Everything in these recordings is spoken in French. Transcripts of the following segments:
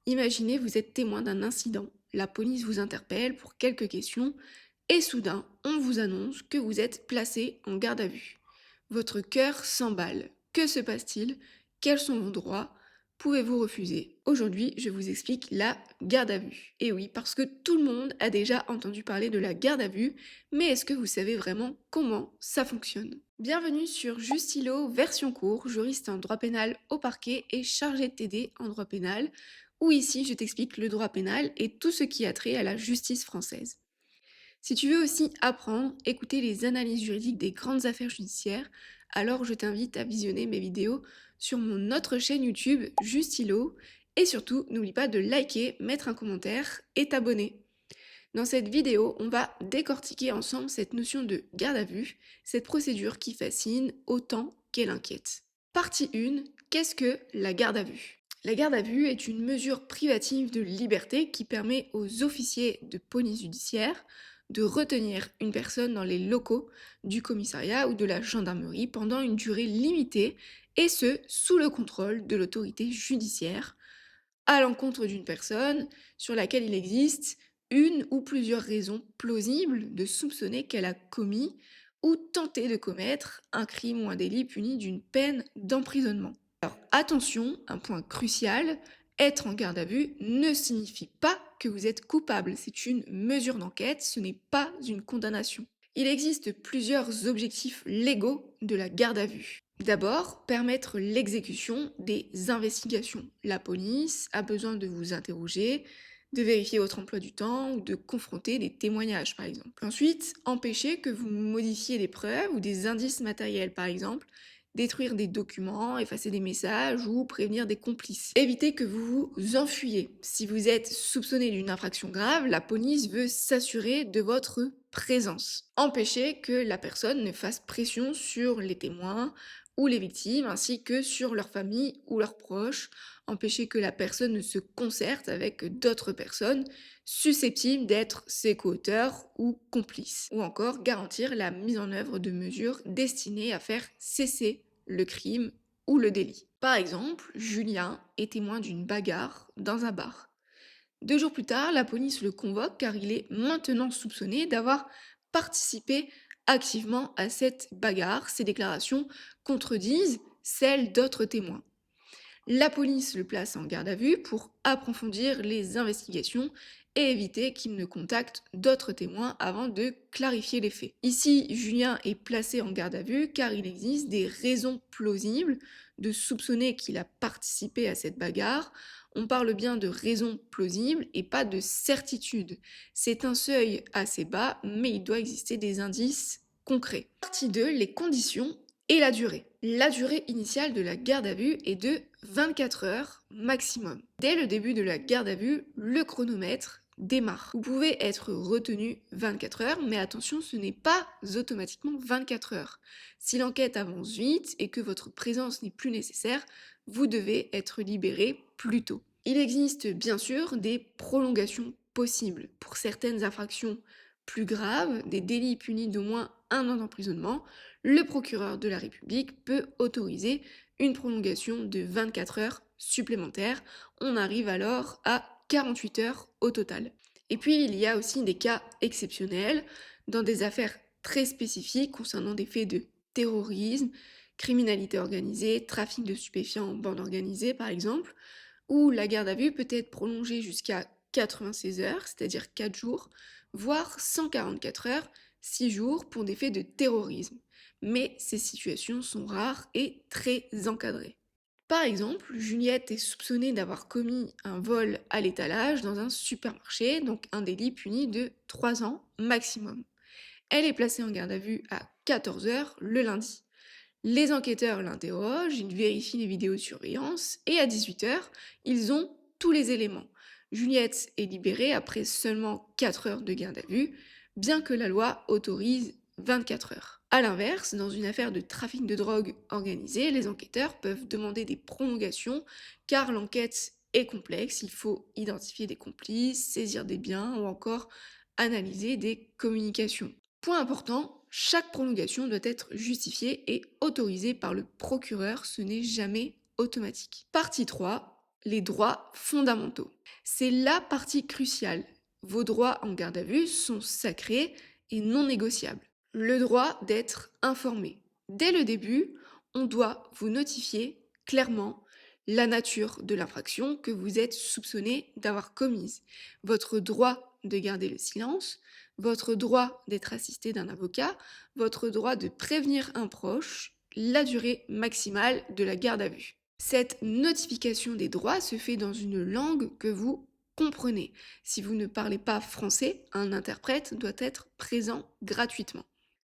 Imaginez, vous êtes témoin d'un incident, la police vous interpelle pour quelques questions et soudain, on vous annonce que vous êtes placé en garde à vue. Votre cœur s'emballe. Que se passe-t-il? Quels sont vos droits? Pouvez-vous refuser? Aujourd'hui, je vous explique la garde à vue. Et oui, parce que tout le monde a déjà entendu parler de la garde à vue, mais est-ce que vous savez vraiment comment ça fonctionne? Bienvenue sur Justilo version court, juriste en droit pénal au parquet et chargé de t'aider en droit pénal, où ici je t'explique le droit pénal et tout ce qui a trait à la justice française. Si tu veux aussi apprendre, écouter les analyses juridiques des grandes affaires judiciaires, alors je t'invite à visionner mes vidéos sur mon autre chaîne YouTube, Justilo, et surtout n'oublie pas de liker, mettre un commentaire et t'abonner. Dans cette vidéo, on va décortiquer ensemble cette notion de garde à vue, cette procédure qui fascine autant qu'elle inquiète. Partie 1, qu'est-ce que la garde à vue? La garde à vue est une mesure privative de liberté qui permet aux officiers de police judiciaire de retenir une personne dans les locaux du commissariat ou de la gendarmerie pendant une durée limitée, et ce, sous le contrôle de l'autorité judiciaire, à l'encontre d'une personne sur laquelle il existe une ou plusieurs raisons plausibles de soupçonner qu'elle a commis ou tenté de commettre un crime ou un délit puni d'une peine d'emprisonnement. Alors attention, un point crucial, être en garde à vue ne signifie pas que vous êtes coupable, c'est une mesure d'enquête, ce n'est pas une condamnation. Il existe plusieurs objectifs légaux de la garde à vue. D'abord, permettre l'exécution des investigations. La police a besoin de vous interroger, de vérifier votre emploi du temps ou de confronter des témoignages, par exemple. Ensuite, empêcher que vous modifiez des preuves ou des indices matériels, par exemple, détruire des documents, effacer des messages ou prévenir des complices. Évitez que vous vous enfuyiez. Si vous êtes soupçonné d'une infraction grave, la police veut s'assurer de votre présence. Empêcher que la personne ne fasse pression sur les témoins ou les victimes, ainsi que sur leur famille ou leurs proches. Empêcher que la personne ne se concerte avec d'autres personnes susceptibles d'être ses co-auteurs ou complices. Ou encore garantir la mise en œuvre de mesures destinées à faire cesser le crime ou le délit. Par exemple, Julien est témoin d'une bagarre dans un bar. 2 jours plus tard, la police le convoque car il est maintenant soupçonné d'avoir participé activement à cette bagarre. Ses déclarations contredisent celles d'autres témoins. La police le place en garde à vue pour approfondir les investigations et éviter qu'il ne contacte d'autres témoins avant de clarifier les faits. Ici, Julien est placé en garde à vue car il existe des raisons plausibles de soupçonner qu'il a participé à cette bagarre. On parle bien de raisons plausibles et pas de certitude. C'est un seuil assez bas, mais il doit exister des indices concrets. Partie 2, les conditions et la durée. La durée initiale de la garde à vue est de 24 heures maximum. Dès le début de la garde à vue, le chronomètre démarre. Vous pouvez être retenu 24 heures, mais attention, ce n'est pas automatiquement 24 heures. Si l'enquête avance vite et que votre présence n'est plus nécessaire, vous devez être libéré plus tôt. Il existe bien sûr des prolongations possibles. Pour certaines infractions plus graves, des délits punis d'au moins 1 an d'emprisonnement, le procureur de la République peut autoriser une prolongation de 24 heures supplémentaires. On arrive alors à 48 heures au total. Et puis, il y a aussi des cas exceptionnels dans des affaires très spécifiques concernant des faits de terrorisme, criminalité organisée, trafic de stupéfiants en bande organisée par exemple, où la garde à vue peut être prolongée jusqu'à 96 heures, c'est-à-dire 4 jours, voire 144 heures, 6 jours pour des faits de terrorisme. Mais ces situations sont rares et très encadrées. Par exemple, Juliette est soupçonnée d'avoir commis un vol à l'étalage dans un supermarché, donc un délit puni de 3 ans maximum. Elle est placée en garde à vue à 14 heures le lundi. Les enquêteurs l'interrogent, ils vérifient les vidéos de surveillance et à 18 heures, ils ont tous les éléments. Juliette est libérée après seulement 4 heures de garde à vue, bien que la loi autorise 24 heures. A l'inverse, dans une affaire de trafic de drogue organisée, les enquêteurs peuvent demander des prolongations car l'enquête est complexe, il faut identifier des complices, saisir des biens ou encore analyser des communications. Point important, chaque prolongation doit être justifiée et autorisée par le procureur, ce n'est jamais automatique. Partie 3, les droits fondamentaux. C'est la partie cruciale. Vos droits en garde à vue sont sacrés et non négociables. Le droit d'être informé. Dès le début, on doit vous notifier clairement la nature de l'infraction que vous êtes soupçonné d'avoir commise, votre droit de garder le silence, votre droit d'être assisté d'un avocat, votre droit de prévenir un proche, la durée maximale de la garde à vue. Cette notification des droits se fait dans une langue que vous comprenez. Si vous ne parlez pas français, un interprète doit être présent gratuitement.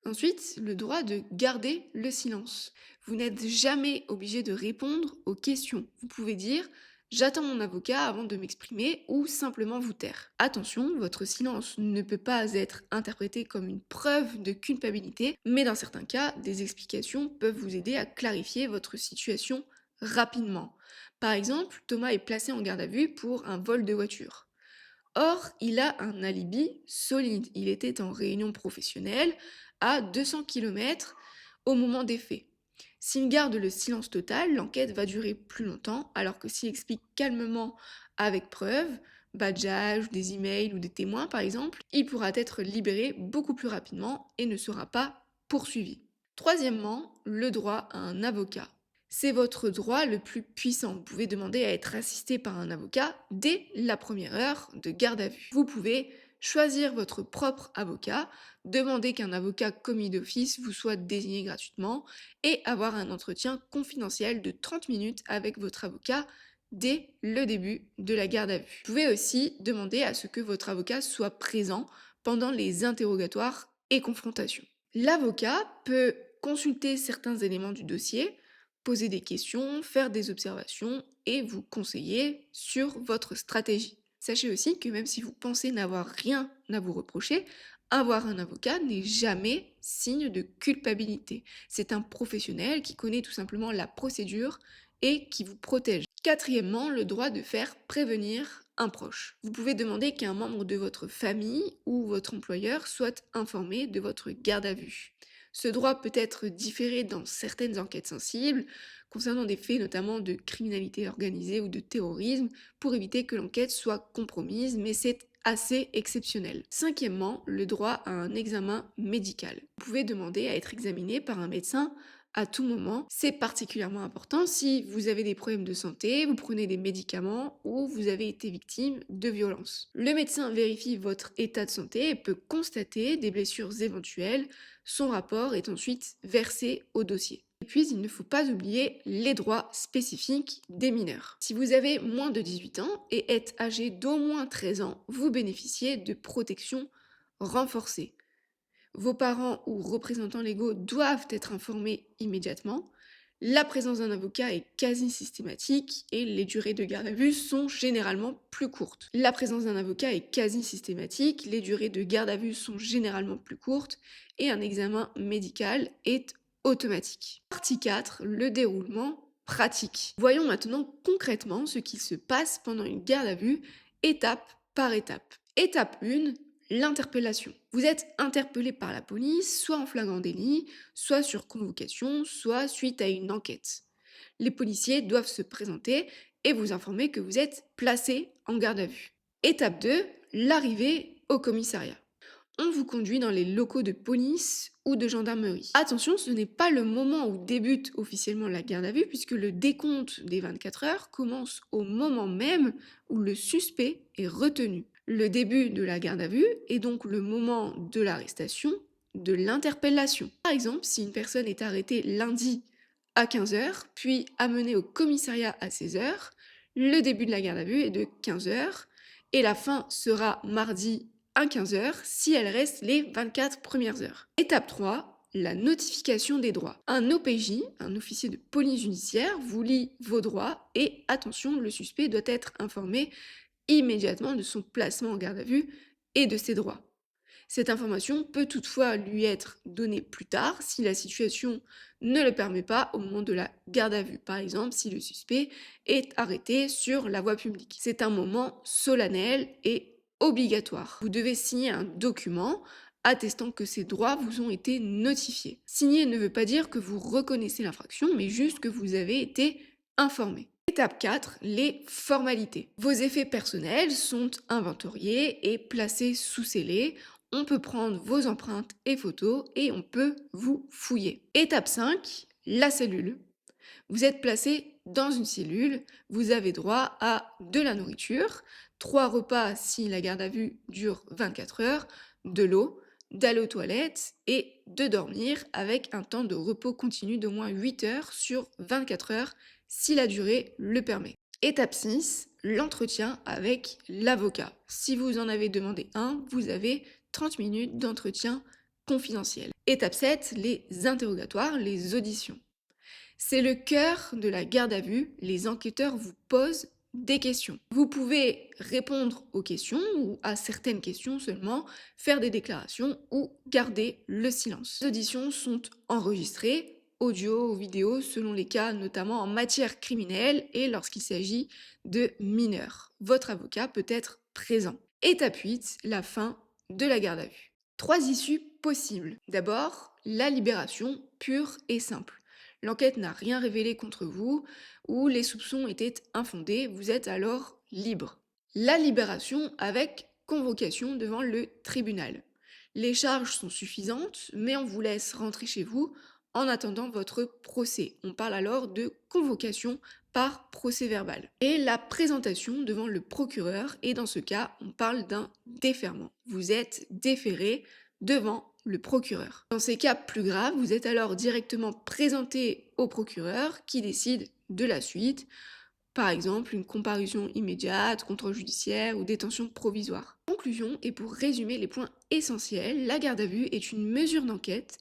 Ensuite, le droit de garder le silence. Vous n'êtes jamais obligé de répondre aux questions. Vous pouvez dire j'attends mon avocat avant de m'exprimer ou simplement vous taire. Attention, votre silence ne peut pas être interprété comme une preuve de culpabilité, mais dans certains cas, des explications peuvent vous aider à clarifier votre situation rapidement. Par exemple, Thomas est placé en garde à vue pour un vol de voiture. Or, il a un alibi solide. Il était en réunion professionnelle à 200 km au moment des faits. S'il garde le silence total, l'enquête va durer plus longtemps, alors que s'il explique calmement avec preuve, badgeage, des emails ou des témoins par exemple, il pourra être libéré beaucoup plus rapidement et ne sera pas poursuivi. Troisièmement, le droit à un avocat. C'est votre droit le plus puissant. Vous pouvez demander à être assisté par un avocat dès la première heure de garde à vue. Vous pouvez choisir votre propre avocat, demander qu'un avocat commis d'office vous soit désigné gratuitement et avoir un entretien confidentiel de 30 minutes avec votre avocat dès le début de la garde à vue. Vous pouvez aussi demander à ce que votre avocat soit présent pendant les interrogatoires et confrontations. L'avocat peut consulter certains éléments du dossier, poser des questions, faire des observations et vous conseiller sur votre stratégie. Sachez aussi que même si vous pensez n'avoir rien à vous reprocher, avoir un avocat n'est jamais signe de culpabilité. C'est un professionnel qui connaît tout simplement la procédure et qui vous protège. Quatrièmement, le droit de faire prévenir un proche. Vous pouvez demander qu'un membre de votre famille ou votre employeur soit informé de votre garde à vue. Ce droit peut être différé dans certaines enquêtes sensibles, concernant des faits notamment de criminalité organisée ou de terrorisme, pour éviter que l'enquête soit compromise, mais c'est assez exceptionnel. Cinquièmement, le droit à un examen médical. Vous pouvez demander à être examiné par un médecin à tout moment. C'est particulièrement important si vous avez des problèmes de santé, vous prenez des médicaments ou vous avez été victime de violences. Le médecin vérifie votre état de santé et peut constater des blessures éventuelles. Son rapport est ensuite versé au dossier. Et puis, il ne faut pas oublier les droits spécifiques des mineurs. Si vous avez moins de 18 ans et êtes âgé d'au moins 13 ans, vous bénéficiez de protections renforcées. Vos parents ou représentants légaux doivent être informés immédiatement. La présence d'un avocat est quasi systématique et les durées de garde à vue sont généralement plus courtes. La présence d'un avocat est quasi systématique, les durées de garde à vue sont généralement plus courtes et un examen médical est automatique. Partie 4, le déroulement pratique. Voyons maintenant concrètement ce qui se passe pendant une garde à vue, étape par étape. Étape 1, l'interpellation. Vous êtes interpellé par la police, soit en flagrant délit, soit sur convocation, soit suite à une enquête. Les policiers doivent se présenter et vous informer que vous êtes placé en garde à vue. Étape 2, l'arrivée au commissariat. On vous conduit dans les locaux de police ou de gendarmerie. Attention, ce n'est pas le moment où débute officiellement la garde à vue puisque le décompte des 24 heures commence au moment même où le suspect est retenu. Le début de la garde à vue est donc le moment de l'arrestation, de l'interpellation. Par exemple, si une personne est arrêtée lundi à 15 heures, puis amenée au commissariat à 16 heures, le début de la garde à vue est de 15 heures et la fin sera mardi à 15 heures si elle reste les 24 premières heures. Étape 3, la notification des droits. Un OPJ, un officier de police judiciaire, vous lit vos droits et attention, le suspect doit être informé immédiatement de son placement en garde à vue et de ses droits. Cette information peut toutefois lui être donnée plus tard si la situation ne le permet pas au moment de la garde à vue. Par exemple, si le suspect est arrêté sur la voie publique. C'est un moment solennel et obligatoire. Vous devez signer un document attestant que ces droits vous ont été notifiés. Signer ne veut pas dire que vous reconnaissez l'infraction, mais juste que vous avez été informé. Étape 4, les formalités. Vos effets personnels sont inventoriés et placés sous scellé. On peut prendre vos empreintes et photos et on peut vous fouiller. Étape 5, la cellule. Vous êtes placé dans une cellule, vous avez droit à de la nourriture, 3 repas si la garde à vue dure 24 heures, de l'eau, d'aller aux toilettes et de dormir avec un temps de repos continu d'au moins 8 heures sur 24 heures si la durée le permet. Étape 6, l'entretien avec l'avocat. Si vous en avez demandé un, vous avez 30 minutes d'entretien confidentiel. Étape 7, les interrogatoires, les auditions. C'est le cœur de la garde à vue. Les enquêteurs vous posent des questions. Vous pouvez répondre aux questions ou à certaines questions seulement, faire des déclarations ou garder le silence. Les auditions sont enregistrées, audio ou vidéo, selon les cas, notamment en matière criminelle et lorsqu'il s'agit de mineurs. Votre avocat peut être présent. Étape 8, la fin de la garde à vue. 3 issues possibles. D'abord, la libération pure et simple. L'enquête n'a rien révélé contre vous ou les soupçons étaient infondés, vous êtes alors libre. La libération avec convocation devant le tribunal. Les charges sont suffisantes, mais on vous laisse rentrer chez vous en attendant votre procès. On parle alors de convocation par procès verbal. Et la présentation devant le procureur, et dans ce cas, on parle d'un défèrement. Vous êtes déféré devant le procureur. Dans ces cas plus graves, vous êtes alors directement présenté au procureur qui décide de la suite, par exemple une comparution immédiate, contrôle judiciaire ou détention provisoire. Conclusion, et pour résumer les points essentiels, la garde à vue est une mesure d'enquête,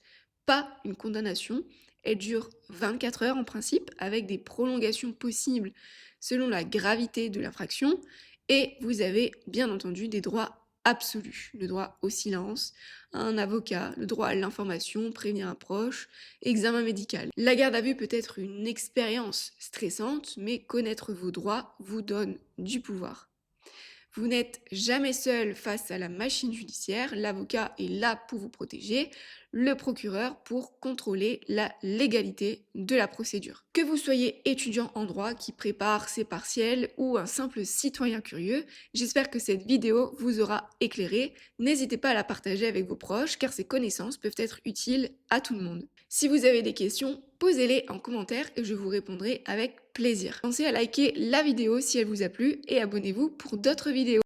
pas une condamnation. Elle dure 24 heures en principe, avec des prolongations possibles selon la gravité de l'infraction, et vous avez bien entendu des droits absolus, le droit au silence, à un avocat, le droit à l'information, prévenir un proche, examen médical. La garde à vue peut être une expérience stressante, mais connaître vos droits vous donne du pouvoir. Vous n'êtes jamais seul face à la machine judiciaire, l'avocat est là pour vous protéger, le procureur pour contrôler la légalité de la procédure. Que vous soyez étudiant en droit qui prépare ses partiels ou un simple citoyen curieux, j'espère que cette vidéo vous aura éclairé. N'hésitez pas à la partager avec vos proches car ces connaissances peuvent être utiles à tout le monde. Si vous avez des questions, posez-les en commentaire et je vous répondrai avec plaisir. Pensez à liker la vidéo si elle vous a plu et abonnez-vous pour d'autres vidéos.